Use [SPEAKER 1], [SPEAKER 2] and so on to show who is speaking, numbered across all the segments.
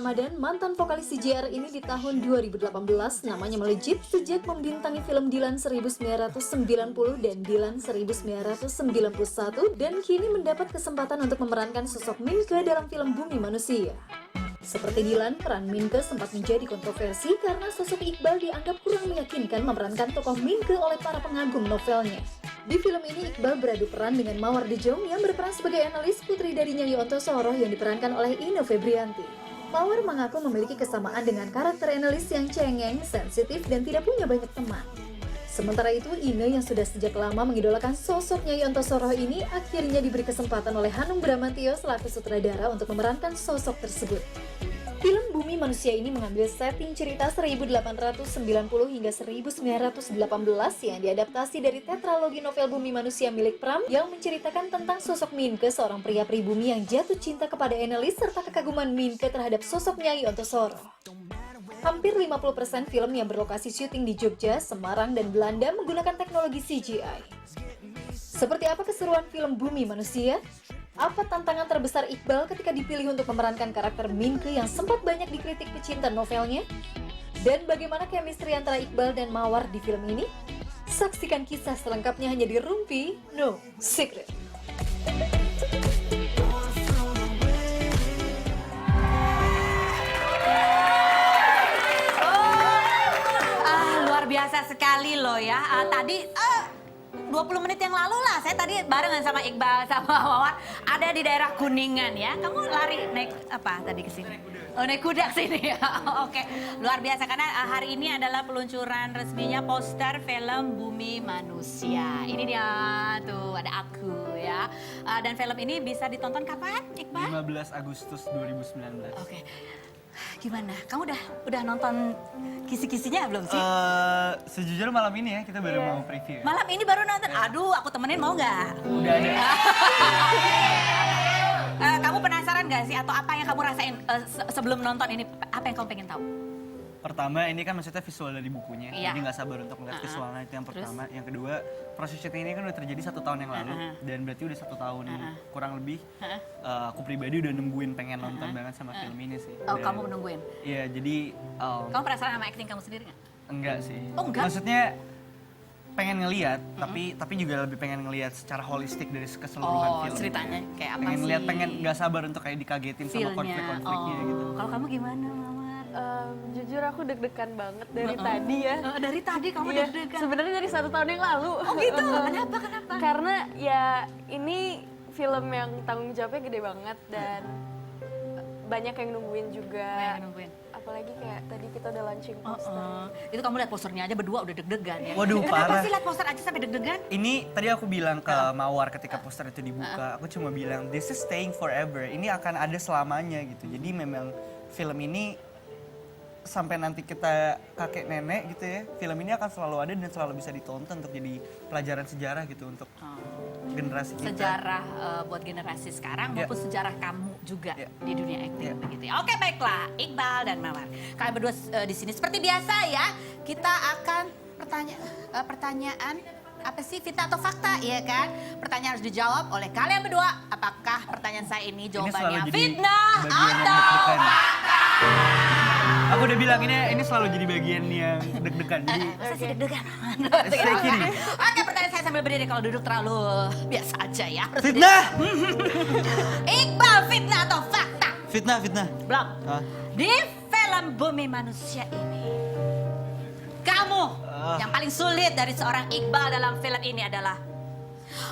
[SPEAKER 1] Ramadan, mantan vokalis CJR ini di tahun 2018 namanya melejit sejak membintangi film Dilan 1990 dan Dilan 1991 dan kini mendapat kesempatan untuk memerankan sosok Minke dalam film Bumi Manusia. Seperti Dilan, peran Minke sempat menjadi kontroversi karena sosok Iqbal dianggap kurang meyakinkan memerankan tokoh Minke oleh para pengagum novelnya. Di film ini, Iqbal beradu peran dengan Mawar De Jong yang berperan sebagai analis putri dari Nyanyi Ontosoroh yang diperankan oleh Ino Febrianti. Mawar mengaku memiliki kesamaan dengan karakter analis yang cengeng, sensitif, dan tidak punya banyak teman. Sementara itu, Ine yang sudah sejak lama mengidolakan sosok Nyai Ontosoroh ini akhirnya diberi kesempatan oleh Hanung Bramantyo selaku sutradara untuk memerankan sosok tersebut. Film Bumi Manusia ini mengambil setting cerita 1890 hingga 1918 yang diadaptasi dari tetralogi novel Bumi Manusia milik Pram yang menceritakan tentang sosok Minke, seorang pria pribumi yang jatuh cinta kepada Enelis serta kekaguman Minke terhadap sosok Nyai Ontosoroh. Hampir 50% film yang berlokasi syuting di Jogja, Semarang, dan Belanda menggunakan teknologi CGI. Seperti apa keseruan film Bumi Manusia? Apa tantangan terbesar Iqbal ketika dipilih untuk memerankan karakter Minke yang sempat banyak dikritik pecinta novelnya? Dan bagaimana chemistry antara Iqbal dan Mawar di film ini? Saksikan kisah selengkapnya hanya di Rumpi No Secret.
[SPEAKER 2] Luar biasa sekali loh ya. Tadi 20 menit yang lalu lah, saya tadi barengan sama Iqbal sama Mawar ada di daerah Kuningan ya. Kamu lari naik apa tadi ke sini? Naik kuda ke sini ya. Oke, luar biasa karena hari ini adalah peluncuran resminya poster film Bumi Manusia. Ini dia tuh, ada aku ya. Dan film ini bisa ditonton kapan, Iqbal?
[SPEAKER 3] 15 Agustus 2019.
[SPEAKER 2] Oke. Gimana? Kamu udah nonton kisi-kisinya belum sih?
[SPEAKER 3] Sejujurnya malam ini ya kita baru mau preview.
[SPEAKER 2] Malam ini baru nonton. Aduh, aku temenin mau nggak?
[SPEAKER 3] Udah ada.
[SPEAKER 2] Kamu penasaran nggak sih atau apa yang kamu rasain sebelum nonton ini? Apa yang kamu pengen tahu?
[SPEAKER 3] Pertama ini kan maksudnya visual dari bukunya,
[SPEAKER 2] Iya.
[SPEAKER 3] jadi nggak sabar untuk melihat visualnya, itu yang pertama. Yang kedua, proses syuting ini kan udah terjadi 1 tahun yang lalu dan berarti udah 1 tahun kurang lebih. Aku pribadi udah nungguin pengen nonton banget sama film ini sih.
[SPEAKER 2] Oh,
[SPEAKER 3] Dan,
[SPEAKER 2] kamu nungguin?
[SPEAKER 3] Iya, jadi
[SPEAKER 2] Kamu penasaran sama acting kamu sendiri nggak?
[SPEAKER 3] enggak sih.
[SPEAKER 2] Oh, enggak?
[SPEAKER 3] Maksudnya pengen ngelihat, tapi juga lebih pengen ngelihat secara holistik dari keseluruhan
[SPEAKER 2] Oh,
[SPEAKER 3] film.
[SPEAKER 2] ceritanya kayak apa
[SPEAKER 3] Pengen
[SPEAKER 2] sih?
[SPEAKER 3] lihat, pengen nggak sabar untuk kayak dikagetin sama
[SPEAKER 2] Feel-nya.
[SPEAKER 3] konflik-konfliknya
[SPEAKER 2] Oh.
[SPEAKER 3] gitu.
[SPEAKER 2] Kalau kamu gimana, Mawar?
[SPEAKER 4] Jujur aku deg-degan banget dari tadi ya.
[SPEAKER 2] Dari tadi kamu
[SPEAKER 4] Iya,
[SPEAKER 2] deg-degan.
[SPEAKER 4] sebenarnya dari 1 tahun yang lalu.
[SPEAKER 2] Oh gitu? Kenapa?
[SPEAKER 4] Karena ya ini film yang tanggung jawabnya gede banget dan banyak yang nungguin juga.
[SPEAKER 2] Banyak yang nungguin.
[SPEAKER 4] Apalagi kayak tadi kita udah launching poster.
[SPEAKER 2] Itu kamu lihat posternya aja berdua udah deg-degan ya.
[SPEAKER 3] Waduh,
[SPEAKER 2] Kenapa
[SPEAKER 3] parah.
[SPEAKER 2] sih lihat poster aja sampai deg-degan?
[SPEAKER 3] Ini tadi aku bilang ke Mawar ketika poster itu dibuka, aku cuma bilang this is staying forever. Ini akan ada selamanya gitu. Jadi memang film ini sampai nanti kita kakek nenek gitu ya, film ini akan selalu ada dan selalu bisa ditonton untuk jadi pelajaran sejarah gitu untuk generasi kita.
[SPEAKER 2] Sejarah buat generasi sekarang
[SPEAKER 3] Ya.
[SPEAKER 2] maupun sejarah kamu juga
[SPEAKER 3] Ya.
[SPEAKER 2] di dunia acting
[SPEAKER 3] Ya.
[SPEAKER 2] begitu ya. Oke, baiklah, Iqbal dan Mawar. Kalian berdua di sini seperti biasa ya. Kita akan pertanyaan apa sih, fitnah atau fakta, ya kan? Pertanyaan harus dijawab oleh kalian berdua. Apakah pertanyaan saya ini jawabannya
[SPEAKER 3] selalu jadi
[SPEAKER 2] fitnah
[SPEAKER 3] bagian yang
[SPEAKER 2] atau
[SPEAKER 3] deg-degan.
[SPEAKER 2] fakta?
[SPEAKER 3] Aku udah bilang ini selalu jadi bagian yang deg-degan. Jadi
[SPEAKER 2] Masa sih deg-degan?
[SPEAKER 3] saya kiri.
[SPEAKER 2] Oke, pertanyaan saya sambil berdiri, kalau duduk terlalu biasa aja ya. Harus
[SPEAKER 3] Fitnah.
[SPEAKER 2] Iqbal, fitnah atau fakta?
[SPEAKER 3] Fitnah.
[SPEAKER 2] Belum.
[SPEAKER 3] Ah.
[SPEAKER 2] Di film Bumi Manusia ini, kamu yang paling sulit dari seorang Iqbal dalam film ini adalah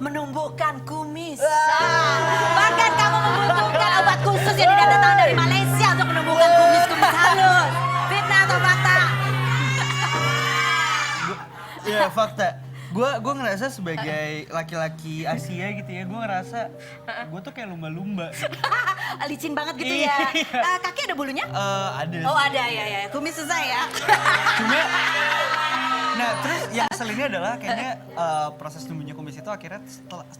[SPEAKER 2] menumbuhkan kumis. Bahkan kamu membutuhkan obat khusus yang didatangkan dari Malaysia untuk menumbuhkan kumis-kumis halus. Fitnah atau fakta?
[SPEAKER 3] Ya fakta. Gue ngerasa sebagai laki-laki Asia gitu ya, gue ngerasa gue tuh kayak lumba-lumba.
[SPEAKER 2] Licin banget gitu ya.
[SPEAKER 3] Iya.
[SPEAKER 2] Kaki ada bulunya?
[SPEAKER 3] Ada.
[SPEAKER 2] Oh ada ya. Kumis susah ya.
[SPEAKER 3] Cuma, nah terus yang ngeselinnya adalah kayaknya proses tumbuhnya kumis itu akhirnya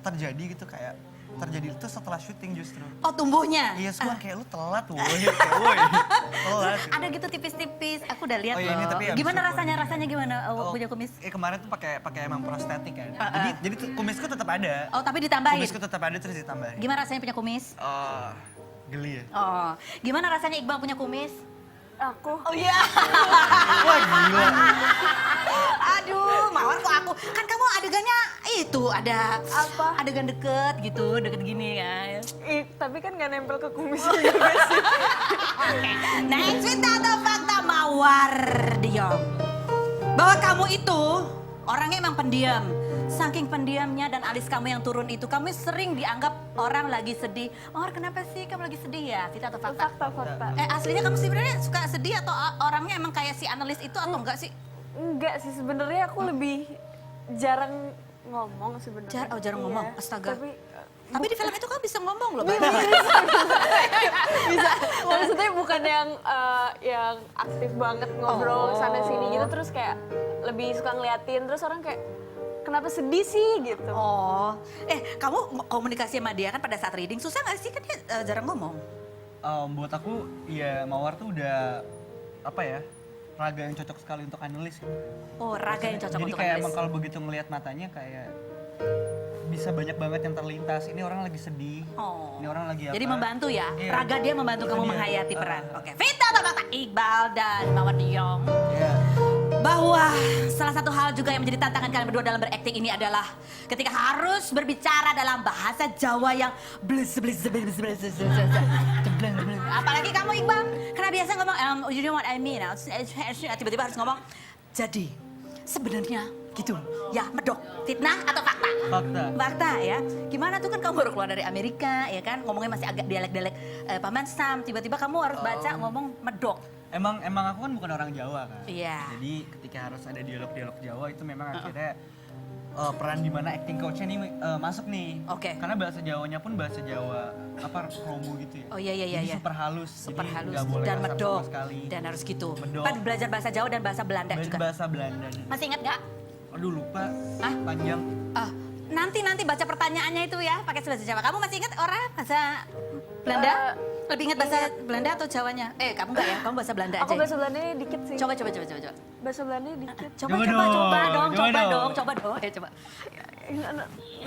[SPEAKER 3] terjadi gitu kayak terjadi itu setelah syuting justru.
[SPEAKER 2] Oh tumbuhnya?
[SPEAKER 3] Iya, semua kayak lu telat woy. Telat.
[SPEAKER 2] Ada gitu tipis-tipis. Aku udah lihat
[SPEAKER 3] Oh iya, ini
[SPEAKER 2] loh.
[SPEAKER 3] tapi habis
[SPEAKER 2] Gimana
[SPEAKER 3] syukur.
[SPEAKER 2] rasanya gimana punya kumis?
[SPEAKER 3] Kemarin tuh pakai emang prostetik kan. Jadi tuh kumisku tetap ada.
[SPEAKER 2] Oh tapi ditambahin?
[SPEAKER 3] Kumisku tetap ada terus ditambahin.
[SPEAKER 2] Gimana rasanya punya kumis?
[SPEAKER 3] Geli ya?
[SPEAKER 2] Oh, gimana rasanya Iqbal punya kumis?
[SPEAKER 4] Aku
[SPEAKER 2] Oh iya.
[SPEAKER 3] Wah gila.
[SPEAKER 2] Aduh, Mawar kok aku. Kan kamu adegannya itu ada
[SPEAKER 4] Apa?
[SPEAKER 2] adegan deket gitu, deket gini kan.
[SPEAKER 4] tapi kan nggak nempel ke kumis juga sih.
[SPEAKER 2] Oke. Next, cerita atau fakta Mawar Diong. Bahwa kamu itu orangnya emang pendiam. Saking pendiamnya dan alis kamu yang turun itu, kamu sering dianggap orang lagi sedih. Mawar kenapa sih kamu lagi sedih ya? Fakta atau fakta?
[SPEAKER 4] Fakta.
[SPEAKER 2] Aslinya kamu sebenarnya suka sedih atau orangnya emang kayak si analis itu atau enggak sih?
[SPEAKER 4] Enggak sih, sebenarnya aku lebih jarang ngomong sebenarnya.
[SPEAKER 2] Jarang
[SPEAKER 4] Iya,
[SPEAKER 2] ngomong, astaga.
[SPEAKER 4] Tapi
[SPEAKER 2] Tapi di film itu kamu bisa ngomong loh.
[SPEAKER 4] bisa. Maksudnya bukan yang aktif banget ngobrol sana sini gitu, terus kayak lebih suka ngeliatin, terus orang kayak kenapa sedih sih gitu.
[SPEAKER 2] Oh, kamu komunikasi sama dia kan pada saat reading susah nggak sih kan dia jarang ngomong?
[SPEAKER 3] Buat aku ya Mawar tuh udah apa ya, raga yang cocok sekali untuk analis.
[SPEAKER 2] Oh, raga yang cocok
[SPEAKER 3] Jadi
[SPEAKER 2] untuk
[SPEAKER 3] kayak
[SPEAKER 2] analis.
[SPEAKER 3] emang kalau begitu ngelihat matanya kayak bisa banyak banget yang terlintas. Ini orang lagi sedih.
[SPEAKER 2] Oh.
[SPEAKER 3] Ini orang lagi apa?
[SPEAKER 2] Jadi membantu ya,
[SPEAKER 3] Iya.
[SPEAKER 2] raga dia membantu
[SPEAKER 3] Itu
[SPEAKER 2] kamu
[SPEAKER 3] dia.
[SPEAKER 2] menghayati peran. Oke, Vita atau fakta Iqbal dan Mawar Diong.
[SPEAKER 3] Iya.
[SPEAKER 2] Bahwa salah satu hal juga yang menjadi tantangan kalian berdua dalam berakting ini adalah ketika harus berbicara dalam bahasa Jawa yang apalagi kamu Iqbal, karena biasa ngomong you know what I mean, tiba-tiba harus ngomong jadi sebenarnya gitu ya, medok, fitnah atau fakta? Fakta ya. Gimana tuh kan kamu baru keluar dari Amerika ya kan, ngomongnya masih agak dialek-dialek Paman Sam, tiba-tiba kamu harus baca ngomong medok.
[SPEAKER 3] Emang aku kan bukan orang Jawa kan.
[SPEAKER 2] Iya.
[SPEAKER 3] Jadi ketika harus ada dialog-dialog Jawa itu memang akhirnya peran di mana acting coach-nya nih masuk nih.
[SPEAKER 2] Oke.
[SPEAKER 3] Karena bahasa Jawanya pun bahasa Jawa apa promo gitu ya.
[SPEAKER 2] Oh iya.
[SPEAKER 3] Jadi super halus.
[SPEAKER 2] Super
[SPEAKER 3] jadi
[SPEAKER 2] halus
[SPEAKER 3] nggak boleh
[SPEAKER 2] dan
[SPEAKER 3] kasar
[SPEAKER 2] medok
[SPEAKER 3] sama sekali.
[SPEAKER 2] dan harus gitu.
[SPEAKER 3] Medok.
[SPEAKER 2] Kan belajar bahasa Jawa dan bahasa Belanda juga.
[SPEAKER 3] Bahasa Belanda.
[SPEAKER 2] Masih ingat nggak?
[SPEAKER 3] Aduh lupa.
[SPEAKER 2] Hah?
[SPEAKER 3] Panjang.
[SPEAKER 2] Nanti baca pertanyaannya itu ya pakai bahasa Jawa. Kamu masih ingat orang bahasa Belanda? Lebih ingat bahasa Belanda atau Jawanya? Kamu enggak ya? Kamu bahasa Belanda aja.
[SPEAKER 4] Aku
[SPEAKER 2] ya?
[SPEAKER 4] bahasa Belandanya dikit sih.
[SPEAKER 2] Coba.
[SPEAKER 4] Bahasa Belandanya dikit.
[SPEAKER 2] Coba
[SPEAKER 3] Coba
[SPEAKER 2] dong.
[SPEAKER 3] dong.
[SPEAKER 2] Coba dong. Coba.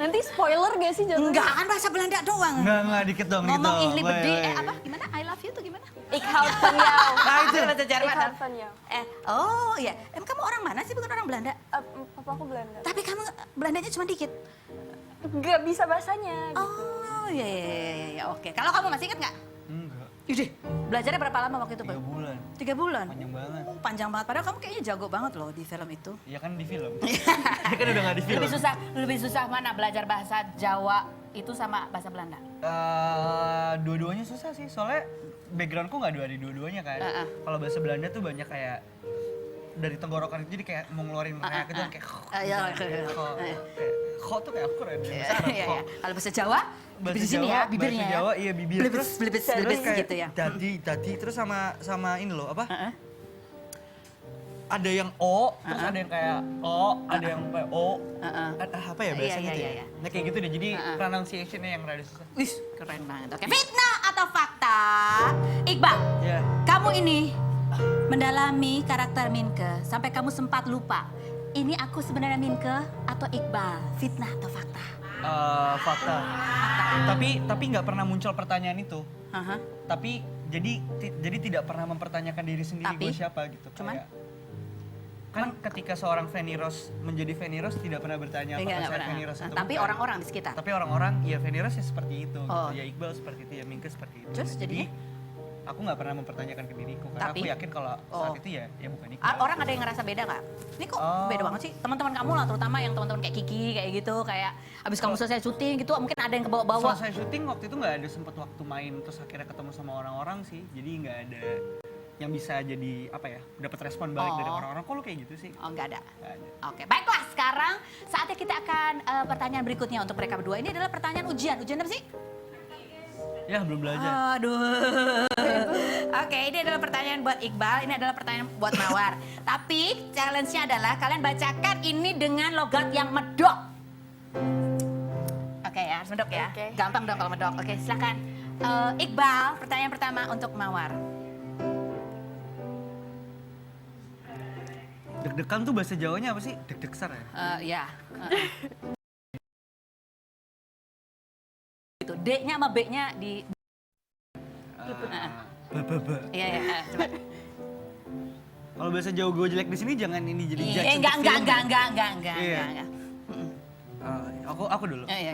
[SPEAKER 4] Nanti spoiler gak sih jatuhnya?
[SPEAKER 2] Enggak, kan bahasa Belanda doang.
[SPEAKER 3] Enggak dikit dong.
[SPEAKER 2] Ngomong
[SPEAKER 3] gitu.
[SPEAKER 2] ihli bede,
[SPEAKER 3] Woi.
[SPEAKER 2] apa? Gimana? I love you tuh gimana?
[SPEAKER 4] Ik houd van jou.
[SPEAKER 3] Nah itu.
[SPEAKER 2] Bahasa Jerman.
[SPEAKER 4] Ik houd van jou.
[SPEAKER 2] Oh iya. Kamu orang mana sih? Bukan orang Belanda.
[SPEAKER 4] Papa aku Belanda.
[SPEAKER 2] Tapi kamu Belandanya cuma dikit.
[SPEAKER 4] Gak bisa bahasanya.
[SPEAKER 2] Oh iya. Oke. Kalau kamu masih ingat nggak?
[SPEAKER 3] Enggak.
[SPEAKER 2] Ide, belajarnya berapa lama waktu itu,
[SPEAKER 3] 3
[SPEAKER 2] Bang?
[SPEAKER 3] bulan.
[SPEAKER 2] 3 bulan?
[SPEAKER 3] Panjang banget.
[SPEAKER 2] Panjang banget, padahal kamu kayaknya jago banget loh di film itu.
[SPEAKER 3] Ya kan di film. Dia kan udah nggak di film.
[SPEAKER 2] Lebih susah mana belajar bahasa Jawa itu sama bahasa Belanda?
[SPEAKER 3] Dua-duanya susah sih, soalnya backgroundku nggak dari dua-duanya kan. Kalau bahasa Belanda tuh banyak kayak dari tenggorokan itu jadi kayak mau ngeluarin mereka itu kayak kok tuh kayak aku keren
[SPEAKER 2] Kalau bahasa Jawa, di sini ya, bibirnya
[SPEAKER 3] bahasa
[SPEAKER 2] ya.
[SPEAKER 3] Jawa iya bibir
[SPEAKER 2] Blibis
[SPEAKER 3] kayak
[SPEAKER 2] gitu ya.
[SPEAKER 3] dadi terus sama ini loh apa ada yang o terus ada yang kayak o ada yang kayak o apa ya bahasanya tuh ya. Nah kayak gitu deh, jadi pronunciation-nya yang rada susah.
[SPEAKER 2] Wih, keren banget. Oke, fitnah atau fakta? Iqbal,
[SPEAKER 3] Ya.
[SPEAKER 2] kamu ini mendalami karakter Minke sampai kamu sempat lupa. Ini aku sebenarnya Minke atau Iqbal? Fitnah atau fakta?
[SPEAKER 3] Fakta. Tapi nggak pernah muncul pertanyaan itu.
[SPEAKER 2] Aha.
[SPEAKER 3] Tapi jadi tidak pernah mempertanyakan diri sendiri
[SPEAKER 2] Tapi?
[SPEAKER 3] gue siapa gitu.
[SPEAKER 2] Cuman?
[SPEAKER 3] Kayak, kan ketika seorang Feni Rose menjadi Feni Rose tidak pernah bertanya
[SPEAKER 2] Enggak
[SPEAKER 3] apakah saya
[SPEAKER 2] pernah.
[SPEAKER 3] Feni Rose atau
[SPEAKER 2] Tapi
[SPEAKER 3] bukan.
[SPEAKER 2] orang-orang di sekitar.
[SPEAKER 3] Tapi orang-orang ya Feni Rose ya seperti itu.
[SPEAKER 2] Oh.
[SPEAKER 3] Gitu. Ya Iqbal seperti itu, ya Minke seperti itu.
[SPEAKER 2] Terus jadinya?
[SPEAKER 3] aku nggak pernah mempertanyakan ke diriku karena
[SPEAKER 2] Tapi?
[SPEAKER 3] aku yakin kalau saat itu ya bukan Iqbal.
[SPEAKER 2] Orang ada yang ngerasa beda nggak? Ini kok beda banget sih? Teman-teman kamu lah, terutama yang teman-teman kayak Kiki kayak gitu, kayak abis kamu selesai syuting gitu, mungkin ada yang kebawa-bawa.
[SPEAKER 3] Selesai syuting waktu itu nggak ada sempet waktu main terus akhirnya ketemu sama orang-orang sih, jadi nggak ada yang bisa jadi apa ya, dapat respon balik dari orang-orang. Kok lu kayak gitu sih?
[SPEAKER 2] Oh, nggak ada.
[SPEAKER 3] Nggak ada.
[SPEAKER 2] Oke, baiklah. Sekarang saatnya kita akan pertanyaan berikutnya untuk mereka berdua. Ini adalah pertanyaan ujian. Ujian apa sih?
[SPEAKER 3] Ya belum belajar.
[SPEAKER 2] Aduh. Oke, ini adalah pertanyaan buat Iqbal. Ini adalah pertanyaan buat Mawar. Tapi challenge-nya adalah kalian bacakan ini dengan logat yang medok. Oke ya, harus medok ya.
[SPEAKER 4] Oke.
[SPEAKER 2] Gampang dong kalau medok. Oke, silakan. Iqbal, pertanyaan pertama untuk Mawar.
[SPEAKER 3] Deg-degan tuh bahasa Jawanya apa sih? Deg-degsar ya?
[SPEAKER 2] Ya. Itu D-nya sama B-nya di Iya, iya, coba.
[SPEAKER 3] Kalau bahasa Jawa gue jelek di sini jangan ini jadi judge
[SPEAKER 2] Iya,
[SPEAKER 3] untuk film.
[SPEAKER 2] enggak.
[SPEAKER 3] Iya.
[SPEAKER 2] Enggak.
[SPEAKER 3] Aku dulu.
[SPEAKER 2] Iya.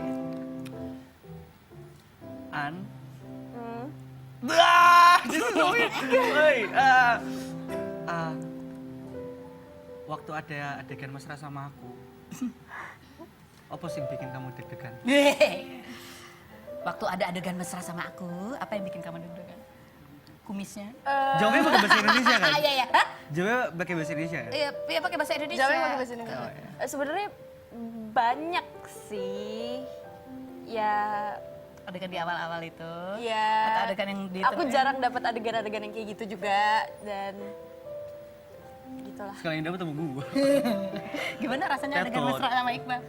[SPEAKER 3] An. Dah, waktu ada adegan mesra sama aku, apa sih yang bikin kamu deg-degan?
[SPEAKER 2] Waktu ada adegan mesra sama aku, apa yang bikin kamu deg-degan? Kumisnya?
[SPEAKER 3] Jawabnya pakai bahasa Indonesia kan?
[SPEAKER 2] Iya. Hah?
[SPEAKER 3] Jawabnya pakai bahasa Indonesia ya?
[SPEAKER 2] Iya, pakai bahasa Indonesia.
[SPEAKER 4] Jawabnya pakai bahasa Indonesia. Sebenarnya banyak sih. Ya,
[SPEAKER 2] Adegan di awal-awal itu.
[SPEAKER 4] ya.
[SPEAKER 2] Atau adegan yang di
[SPEAKER 4] Aku jarang dapat adegan-adegan yang kayak gitu juga dan gitulah.
[SPEAKER 3] Sekali dapat sama gue.
[SPEAKER 2] Gimana rasanya adegan
[SPEAKER 3] Tetot.
[SPEAKER 2] mesra sama Iqbal?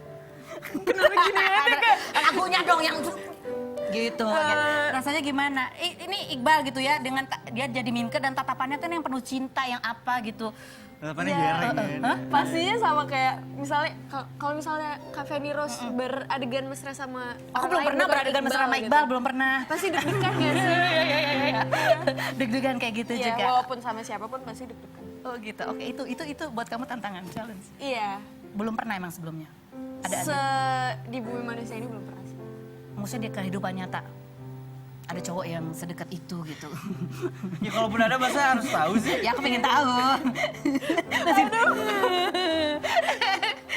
[SPEAKER 2] Kenapa gini aja kan? Akunya dong yang gitu. Rasanya gimana? Ini Iqbal gitu ya dengan dia jadi minke dan tatapannya tuh yang penuh cinta yang apa gitu.
[SPEAKER 3] Tatapannya
[SPEAKER 4] Ya,
[SPEAKER 3] gereng kan?
[SPEAKER 4] pastinya sama kayak misalnya kalau misalnya Kak Feni Rose beradegan mesra sama
[SPEAKER 2] Aku
[SPEAKER 4] orang
[SPEAKER 2] belum
[SPEAKER 4] lain,
[SPEAKER 2] pernah
[SPEAKER 4] bukan
[SPEAKER 2] beradegan mesra sama
[SPEAKER 4] gitu.
[SPEAKER 2] Iqbal, belum pernah.
[SPEAKER 4] Pasti deg-degan ya sih?
[SPEAKER 2] Deg-degan kayak gitu
[SPEAKER 4] Iya,
[SPEAKER 2] juga.
[SPEAKER 4] walaupun sama siapapun pasti deg-degan.
[SPEAKER 2] Oh gitu. Oke, itu buat kamu tantangan, challenge.
[SPEAKER 4] Iya.
[SPEAKER 2] Belum pernah emang sebelumnya. Ada
[SPEAKER 4] Di bumi manusia ini belum pernah sih.
[SPEAKER 2] maksudnya di kehidupan nyata. Ada cowok yang sedekat itu gitu.
[SPEAKER 3] Ya kalaupun ada masa harus tahu sih.
[SPEAKER 2] Ya aku pengen tahu.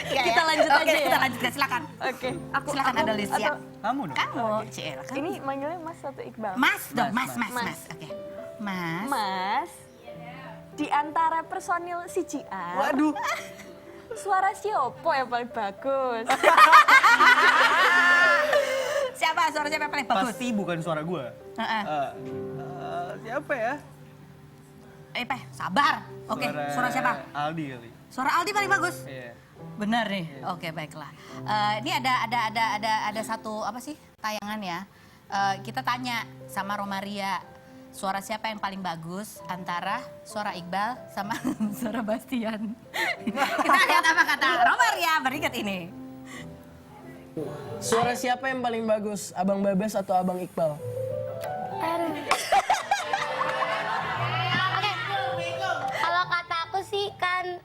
[SPEAKER 4] Kita lanjut
[SPEAKER 2] Oke,
[SPEAKER 4] aja ya?
[SPEAKER 2] Kita lanjutkan, silakan.
[SPEAKER 4] Oke,
[SPEAKER 2] Silakan ada list ya.
[SPEAKER 4] atau-
[SPEAKER 3] Kamu dong.
[SPEAKER 2] Kamu, Ciela kan.
[SPEAKER 4] Ini manggilnya Mas atau Iqbal?
[SPEAKER 2] Mas dong,
[SPEAKER 3] Mas,
[SPEAKER 2] Mas. Oke. Mas.
[SPEAKER 4] Mas, di antara personil CGR,
[SPEAKER 3] Waduh.
[SPEAKER 4] suara Siopo yang paling bagus?
[SPEAKER 2] Siapa suara siapa yang paling bagus?
[SPEAKER 3] Pasti bukan suara gue.
[SPEAKER 2] Heeh.
[SPEAKER 3] Siapa ya?
[SPEAKER 2] Sabar. Oke, suara siapa?
[SPEAKER 3] Aldi kali.
[SPEAKER 2] Suara Aldi paling bagus.
[SPEAKER 3] Iya.
[SPEAKER 2] Benar nih. Oke, baiklah. Ini ada satu apa sih tayangan ya? Kita tanya sama Romaria, suara siapa yang paling bagus antara suara Iqbal sama suara Bastian? Kita lihat apa kata Romaria berikut ini.
[SPEAKER 5] Suara siapa yang paling bagus? Abang Babes atau Abang Iqbal?
[SPEAKER 6] Oke, kalau kata aku sih kan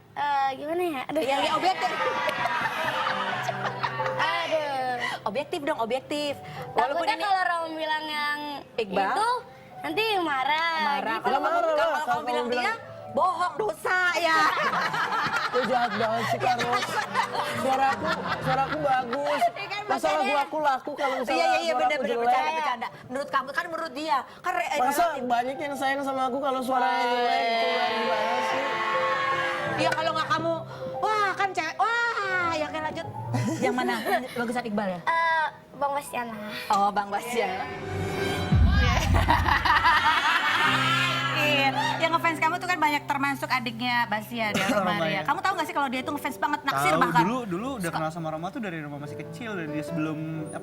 [SPEAKER 6] gimana ya? Aduh,
[SPEAKER 2] Yang objektif.
[SPEAKER 6] aduh.
[SPEAKER 2] Objektif dong, objektif.
[SPEAKER 6] Takutnya kalau Rom bilang yang
[SPEAKER 2] Iqbal?
[SPEAKER 6] itu nanti marah. Gitu.
[SPEAKER 2] Kalau
[SPEAKER 5] marah lah,
[SPEAKER 2] kalau
[SPEAKER 5] kalau
[SPEAKER 2] kamu bilang
[SPEAKER 5] kamu
[SPEAKER 2] dia bohong dosa ya.
[SPEAKER 5] Lu jahat banget sih Carlos. Suaraku bagus. Masa lagu aku laku kalau misalnya
[SPEAKER 2] Iya
[SPEAKER 5] suara
[SPEAKER 2] benar
[SPEAKER 5] aku
[SPEAKER 2] benar
[SPEAKER 5] jelek?
[SPEAKER 2] bercanda. Menurut kamu kan menurut dia kan
[SPEAKER 5] Masa banyak yang sayang sama aku kalau suaranya jelek gitu kan gimana sih?
[SPEAKER 2] Iya kalau nggak kamu, wah kan cewek, wah ya kan lanjut. Yang mana? Bagusan Iqbal ya?
[SPEAKER 6] Bang Bastian lah.
[SPEAKER 2] Oh Bang Bastian. Iya, yang ngefans kamu tuh kan banyak termasuk adiknya Bastian ya, Romaria.
[SPEAKER 3] Romaria.
[SPEAKER 2] Kamu tahu nggak sih kalau dia tuh ngefans banget, naksir
[SPEAKER 3] Tahu
[SPEAKER 2] bahkan.
[SPEAKER 3] dulu udah kenal sama Roma tuh dari Roma masih kecil dan dia sebelum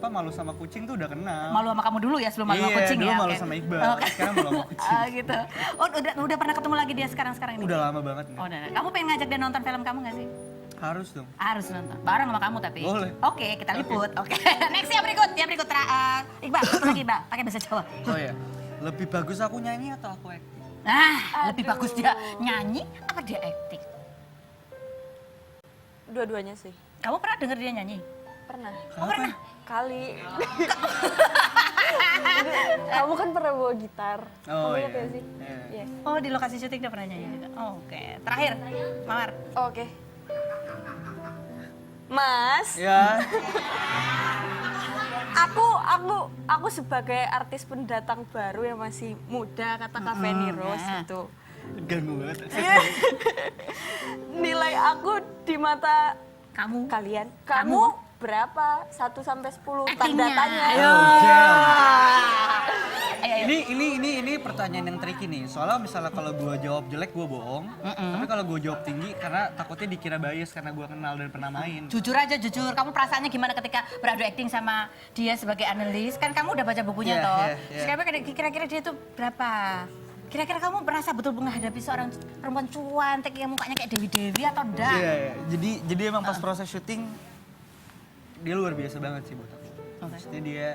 [SPEAKER 3] malu sama kucing tuh udah kenal.
[SPEAKER 2] Malu sama kamu dulu ya sebelum malu sama
[SPEAKER 3] Iya,
[SPEAKER 2] kucing
[SPEAKER 3] dulu
[SPEAKER 2] ya.
[SPEAKER 3] malu
[SPEAKER 2] Oke.
[SPEAKER 3] sama Iqbal,
[SPEAKER 2] Oke.
[SPEAKER 3] sekarang malu sama kucing.
[SPEAKER 2] Oh gitu. Oh udah pernah ketemu lagi dia sekarang ini?
[SPEAKER 3] Udah lama banget nih.
[SPEAKER 2] Oh udah. Kamu pengen ngajak dia nonton film kamu nggak sih?
[SPEAKER 3] Harus dong.
[SPEAKER 2] Harus nonton. Bareng sama kamu tapi.
[SPEAKER 3] Boleh.
[SPEAKER 2] Oke, kita liput. Oke. Next yang berikut. Iqbal, satu lagi Iqbal. Pakai bahasa Jawa.
[SPEAKER 3] Oh ya, lebih bagus aku nyanyi atau aku acting?
[SPEAKER 2] Lebih bagus dia nyanyi apa dia acting?
[SPEAKER 4] Dua-duanya sih.
[SPEAKER 2] Kamu pernah denger dia nyanyi?
[SPEAKER 4] Pernah.
[SPEAKER 3] Pernah.
[SPEAKER 4] Kali. Kamu kan pernah bawa gitar.
[SPEAKER 3] Oh,
[SPEAKER 4] Kamu
[SPEAKER 3] iya.
[SPEAKER 4] ingat ya sih?
[SPEAKER 3] Iya.
[SPEAKER 4] Iya.
[SPEAKER 2] Oh, di lokasi syuting dia pernah nyanyi juga. Oh, oke. Terakhir, Mawar.
[SPEAKER 4] Oke. Mas,
[SPEAKER 3] Ya.
[SPEAKER 4] aku sebagai artis pendatang baru yang masih muda kata Kak Feni Rose
[SPEAKER 2] nah.
[SPEAKER 4] gitu.
[SPEAKER 3] Ganggu banget.
[SPEAKER 4] Nilai aku di mata
[SPEAKER 2] Kamu.
[SPEAKER 4] kalian, kamu berapa? 1 sampai 10
[SPEAKER 2] Actingnya.
[SPEAKER 4] tanda-tanya.
[SPEAKER 2] Ayo.
[SPEAKER 3] Ini pertanyaan yang tricky nih. Soalnya misalnya kalau gue jawab jelek gue bohong. Tapi kalau gue jawab tinggi karena takutnya dikira bias karena gue kenal dan pernah main.
[SPEAKER 2] Jujur aja, jujur. Kamu perasaannya gimana ketika beradu acting sama dia sebagai analis? Kan kamu udah baca bukunya
[SPEAKER 3] Iya,
[SPEAKER 2] toh.
[SPEAKER 3] iya, iya.
[SPEAKER 2] Sekarang kira-kira dia tuh berapa? Kira-kira kamu merasa betul menghadapi seorang perempuan cuantik yang mukanya kayak Dewi-Dewi atau enggak?
[SPEAKER 3] Iya, iya. Jadi emang pas proses syuting dia luar biasa banget sih buat aku.
[SPEAKER 2] Oke.
[SPEAKER 3] Maksudnya dia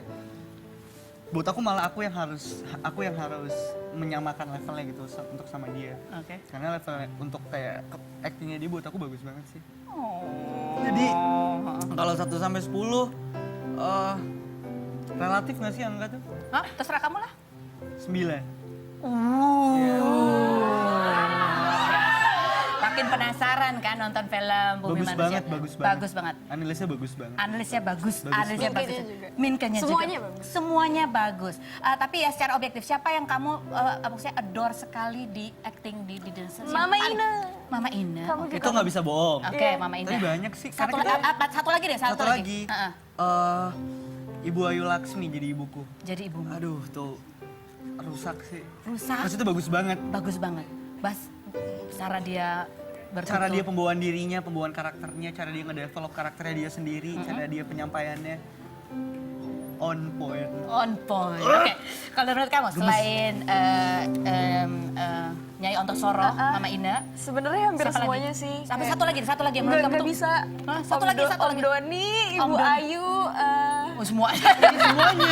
[SPEAKER 3] buat aku malah aku yang harus menyamakan levelnya gitu untuk sama dia.
[SPEAKER 2] Oke.
[SPEAKER 3] Karena level untuk kayak actingnya dia buat aku bagus banget sih.
[SPEAKER 2] Oh.
[SPEAKER 3] Jadi kalau 1 sampai 10 relatif nggak sih angka tuh?
[SPEAKER 2] Hah? Terserah kamu lah.
[SPEAKER 3] 9.
[SPEAKER 2] Makin penasaran kan nonton film Bumi
[SPEAKER 3] Bagus
[SPEAKER 2] Manusia.
[SPEAKER 3] banget, bagus banget.
[SPEAKER 2] Bagus banget.
[SPEAKER 3] Analisnya bagus banget.
[SPEAKER 2] Analisnya bagus,
[SPEAKER 3] Bagus
[SPEAKER 2] analisnya
[SPEAKER 4] banget.
[SPEAKER 2] bagus.
[SPEAKER 4] Minkenya juga.
[SPEAKER 2] Minkenya juga.
[SPEAKER 4] Semuanya bagus.
[SPEAKER 2] Semuanya bagus. Tapi ya secara objektif, siapa yang kamu maksudnya adore sekali di acting di dancer?
[SPEAKER 4] Mama Ina.
[SPEAKER 2] Mama Ina.
[SPEAKER 4] Kamu
[SPEAKER 2] Oke,
[SPEAKER 3] Itu nggak bisa bohong.
[SPEAKER 2] Mama Ina.
[SPEAKER 3] Tapi banyak sih.
[SPEAKER 2] Satu,
[SPEAKER 3] Karena kita,
[SPEAKER 2] satu lagi deh, satu lagi. Heeh.
[SPEAKER 3] Ibu Ayu Laksmi jadi ibuku.
[SPEAKER 2] Jadi ibu.
[SPEAKER 3] Aduh tuh rusak sih.
[SPEAKER 2] Rusak.
[SPEAKER 3] Maksudnya bagus banget.
[SPEAKER 2] Bagus banget. Cara dia bertutur.
[SPEAKER 3] Cara dia pembawaan dirinya, pembawaan karakternya, cara dia ngedevelop karakternya dia sendiri, cara dia penyampaiannya on point.
[SPEAKER 2] On point. Oke. Kalau menurut kamu selain Nyai Ontosoro, Mama Ina,
[SPEAKER 4] Sebenarnya hampir
[SPEAKER 2] siapa
[SPEAKER 4] semuanya
[SPEAKER 2] lagi?
[SPEAKER 4] sih.
[SPEAKER 2] Sampai
[SPEAKER 4] Kayak
[SPEAKER 2] satu lagi yang menurut kamu
[SPEAKER 4] nggak
[SPEAKER 2] tuh
[SPEAKER 4] bisa.
[SPEAKER 2] Hah? Satu lagi.
[SPEAKER 4] Om Doni,
[SPEAKER 2] Om
[SPEAKER 4] Ibu
[SPEAKER 2] Doni.
[SPEAKER 4] Ayu.
[SPEAKER 2] Oh, semuanya.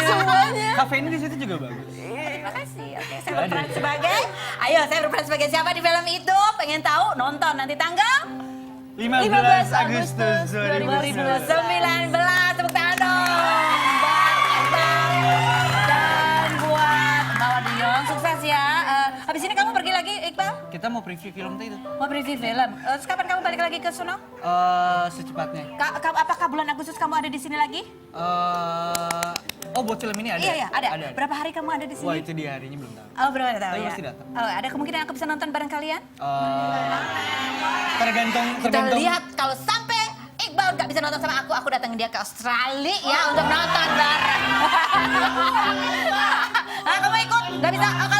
[SPEAKER 3] Semuanya. Kafe ini di situ juga bagus.
[SPEAKER 2] Terima kasih. Oke, saya berperan sebagai. Ayo, saya berperan sebagai siapa di film itu? Pengen tahu? Nonton nanti tanggal
[SPEAKER 3] 15 Agustus
[SPEAKER 2] 2019.
[SPEAKER 3] 2019.
[SPEAKER 2] Tepuk tangan dong. Buat Iqbal dan buat Mawar Dion. Sukses ya. Habis ini kamu pergi lagi, Iqbal?
[SPEAKER 3] Kita mau preview film tuh itu.
[SPEAKER 2] Mau preview film. Terus kapan kamu balik lagi ke sono?
[SPEAKER 3] Secepatnya.
[SPEAKER 2] Apakah bulan Agustus kamu ada di sini lagi?
[SPEAKER 3] Oh buat film ini ada?
[SPEAKER 2] Iya, ada. Berapa hari kamu ada di sini?
[SPEAKER 3] Wah itu di harinya belum tahu.
[SPEAKER 2] Oh, berapa tahu
[SPEAKER 3] Tapi
[SPEAKER 2] ya?
[SPEAKER 3] pasti datang.
[SPEAKER 2] Oh, ada kemungkinan aku bisa nonton bareng kalian?
[SPEAKER 3] Tergantung.
[SPEAKER 2] Kita lihat kalau sampai Iqbal nggak bisa nonton sama aku datang dia ke Australia ya untuk nonton bareng. Kamu ikut? Nggak bisa? Oh,